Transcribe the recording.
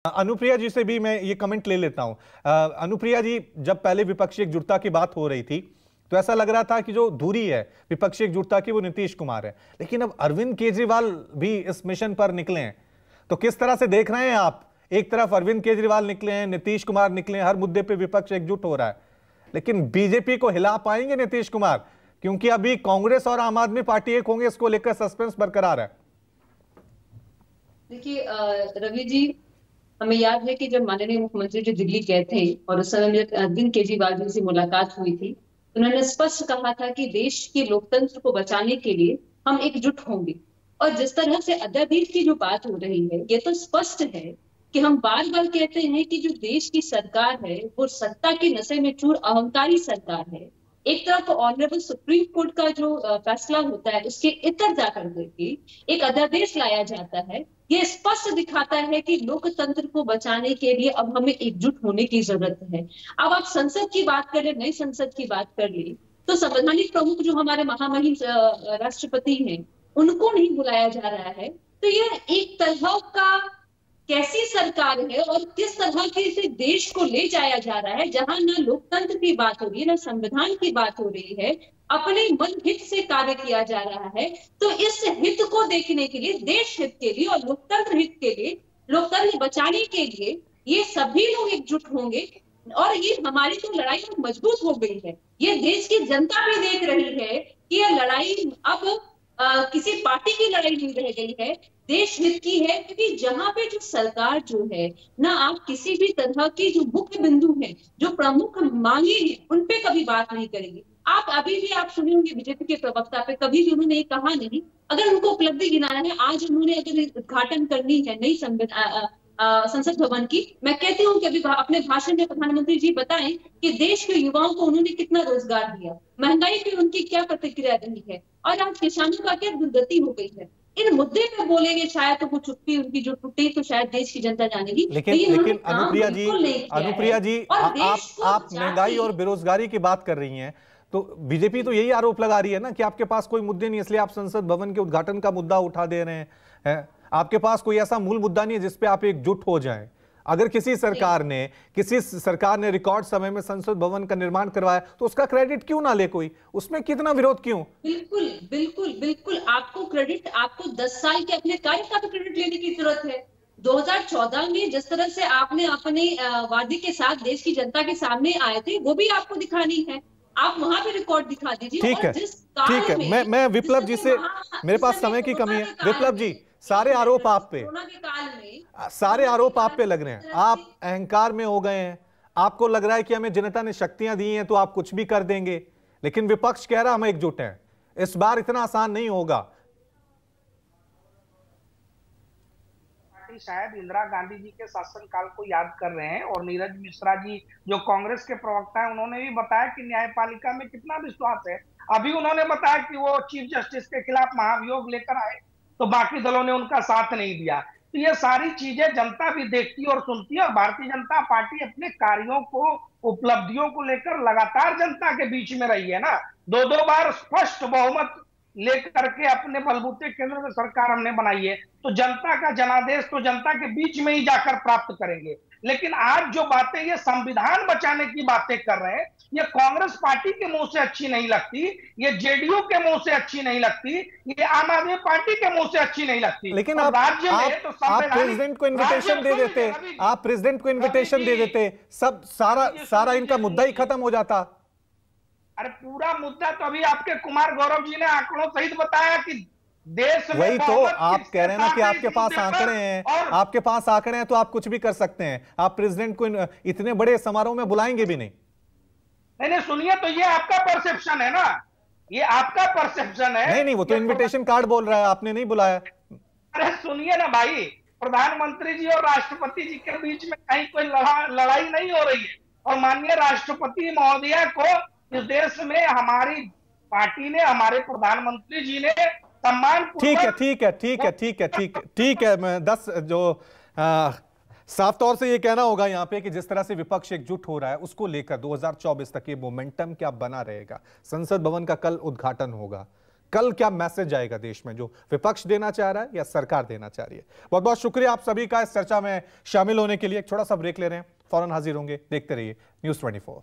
अनुप्रिया जी से भी मैं ये कमेंट ले लेता हूं। अनुप्रिया जी, जब पहले विपक्षी एकजुटता की बात हो रही थी तो ऐसा लग रहा था कि जो दूरी है विपक्षी एकजुटता की वो नीतीश कुमार है, लेकिन अब अरविंद केजरीवाल भी इस मिशन पर निकले हैं। तो किस तरह से देख रहे हैं आप? एक तरफ अरविंद केजरीवाल निकले हैं, नीतीश कुमार निकले हैं, हर मुद्दे पे विपक्ष एकजुट हो रहा है, लेकिन बीजेपी को हिला पाएंगे नीतीश कुमार? क्योंकि अभी कांग्रेस और आम आदमी पार्टी एक होंगे, इसको लेकर सस्पेंस बरकरार है। देखिए रवि जी, हमें याद है कि जब माननीय मुख्यमंत्री जी दिल्ली गए थे और उस समय अरविंद केजरीवाल जी से मुलाकात हुई थी, उन्होंने स्पष्ट कहा था कि देश के लोकतंत्र को बचाने के लिए हम एकजुट होंगे। और जिस तरह से अध्यादेश की जो बात हो रही है, ये तो स्पष्ट है कि हम बार बार कहते हैं कि जो देश की सरकार है वो सत्ता के नशे में चूर अहंकारी सरकार है। एक तरफ ऑनरेबल सुप्रीम कोर्ट का जो फैसला होता है उसके इतर जाकर करके एक अध्यादेश लाया जाता है। ये स्पष्ट दिखाता है कि लोकतंत्र को बचाने के लिए अब हमें एकजुट होने की जरूरत है। अब आप संसद की बात कर ले, नई संसद की बात कर ले, तो संवैधानिक प्रमुख जो हमारे महामहिम राष्ट्रपति हैं उनको नहीं बुलाया जा रहा है। तो यह एक तरह का कैसी सरकार है और किस तरह के इसे देश को ले जाया जा रहा है, जहां ना लोकतंत्र की बात हो रही है, ना संविधान की बात हो रही है, अपने मन हित से कार्य किया जा रहा है। तो इस हित को देखने के लिए, देश हित के लिए और लोकतंत्र हित के लिए, लोकतंत्र बचाने के लिए ये सभी लोग एकजुट होंगे। और ये हमारी तो लड़ाई मजबूत हो गई है। ये देश की जनता भी देख रही है कि यह लड़ाई अब किसी पार्टी की लड़ाई नहीं रह गई है, देश हित की है। क्योंकि जहां पे जो सरकार जो है ना, आप किसी भी तरह की जो मुख्य बिंदु है, जो प्रमुख मांगे हैं, उन पे कभी बात नहीं करेंगे। आप अभी भी आप सुने होंगे बीजेपी के प्रवक्ता पे, कभी भी उन्होंने ये कहा नहीं। अगर उनको उपलब्धि गिनाना है, आज उन्होंने अगर उद्घाटन करनी है नई संसद भवन की, मैं कहती हूँ कि अभी अपने भाषण में प्रधानमंत्री जी बताएं कि देश के युवाओं को उन्होंने कितना रोजगार दिया, महंगाई पे उनकी क्या प्रतिक्रिया रही है, और आज किसानों का क्या दुर्गति हो गई है। इन मुद्दे पे बोलेंगे शायद तो वो चुप्पी उनकी जो टूटी तो शायद देश की जनता जानेगी। लेकिन अनुप्रिया जी, आप महंगाई और बेरोजगारी की बात कर रही हैं, तो बीजेपी तो यही आरोप लगा रही है ना कि आपके पास कोई मुद्दे नहीं, इसलिए आप संसद भवन के उद्घाटन का मुद्दा उठा दे रहे हैं। आपके पास कोई ऐसा मूल मुद्दा नहीं है जिसपे आप एकजुट हो जाएं। अगर किसी सरकार ने रिकॉर्ड समय में संसद भवन का निर्माण करवाया तो उसका क्रेडिट क्यों ना ले कोई? उसमें कितना विरोध क्यों? बिल्कुल बिल्कुल बिल्कुल, आपको क्रेडिट, आपको 10 साल के अपने कार्य का भी क्रेडिट लेने की जरूरत है। 2014 में जिस तरह से आपने अपने वादे के साथ देश की जनता के सामने आए थे, वो भी आपको दिखानी है। आप वहां पे रिकॉर्ड दिखा दीजिए। ठीक है, मैं विप्लव जी से, मेरे पास समय की कमी है। विप्लव जी, सारे आरोप आप पे लग रहे हैं। आप अहंकार में हो गए हैं, आपको लग रहा है कि हमें जनता ने शक्तियां दी हैं तो आप कुछ भी कर देंगे, लेकिन विपक्ष कह रहा हम एकजुट हैं। इस बार इतना आसान नहीं होगा। शायद इंदिरा गांधी जी के शासनकाल को याद कर रहे हैं, और नीरज मिश्रा जी जो कांग्रेस के प्रवक्ता हैं उन्होंने भी बताया कि न्यायपालिका में कितना विश्वास है। अभी उन्होंने बताया कि वो चीफ जस्टिस के खिलाफ महाभियोग लेकर आए तो बाकी दलों ने उनका साथ नहीं दिया। तो ये सारी चीजें जनता भी देखती और सुनती है, और भारतीय जनता पार्टी अपने कार्यों को, उपलब्धियों को लेकर लगातार जनता के बीच में रही है ना। दो बार स्पष्ट बहुमत लेकर के अपने बलबूते केंद्र में सरकार हमने बनाई है, तो जनता का जनादेश तो जनता के बीच में ही जाकर प्राप्त करेंगे। लेकिन आज जो बातें ये संविधान बचाने की बातें कर रहे हैं, ये कांग्रेस पार्टी के मुंह से अच्छी नहीं लगती, ये जेडीयू के मुंह से अच्छी नहीं लगती, ये आम आदमी पार्टी के मुंह से अच्छी नहीं लगती। लेकिन आप प्रेसिडेंट को इन्विटेशन दे देते, आप प्रेसिडेंट को इन्विटेशन दे देते, सब सारा इनका मुद्दा ही खत्म हो जाता। अरे पूरा मुद्दा तो अभी आपके कुमार गौरव जी ने आंकड़ों सहित बताया कि देश में, वही तो आप कह रहे हैं ना कि आपके पास आंकड़े हैं, आपके पास आंकड़े हैं तो आप कुछ भी कर सकते हैं। आप प्रेसिडेंट को इतने बड़े समारोह में बुलाएंगे भी नहीं। नहीं, सुनिए, तो ये आपका परसेप्शन है ना, ये आपका परसेप्शन है। नहीं, वो तो इन्विटेशन कार्ड बोल रहा है, आपने नहीं बुलाया। अरे सुनिए ना भाई, प्रधानमंत्री जी और राष्ट्रपति जी के बीच में कहीं कोई लड़ाई नहीं हो रही है, और माननीय राष्ट्रपति महोदया को इस देश में हमारी पार्टी ने, हमारे प्रधानमंत्री जी ने सम्मान। ठीक है, मैं 10 जो साफ तौर से ये कहना होगा यहाँ पे कि जिस तरह से विपक्ष एकजुट हो रहा है उसको लेकर 2024 तक ये मोमेंटम क्या बना रहेगा। संसद भवन का कल उद्घाटन होगा, कल क्या मैसेज आएगा देश में, जो विपक्ष देना चाह रहा है या सरकार देना चाह रही है। बहुत बहुत शुक्रिया आप सभी का इस चर्चा में शामिल होने के लिए। एक छोटा सा ब्रेक ले रहे हैं, फौरन हाजिर होंगे। देखते रहिए News 24।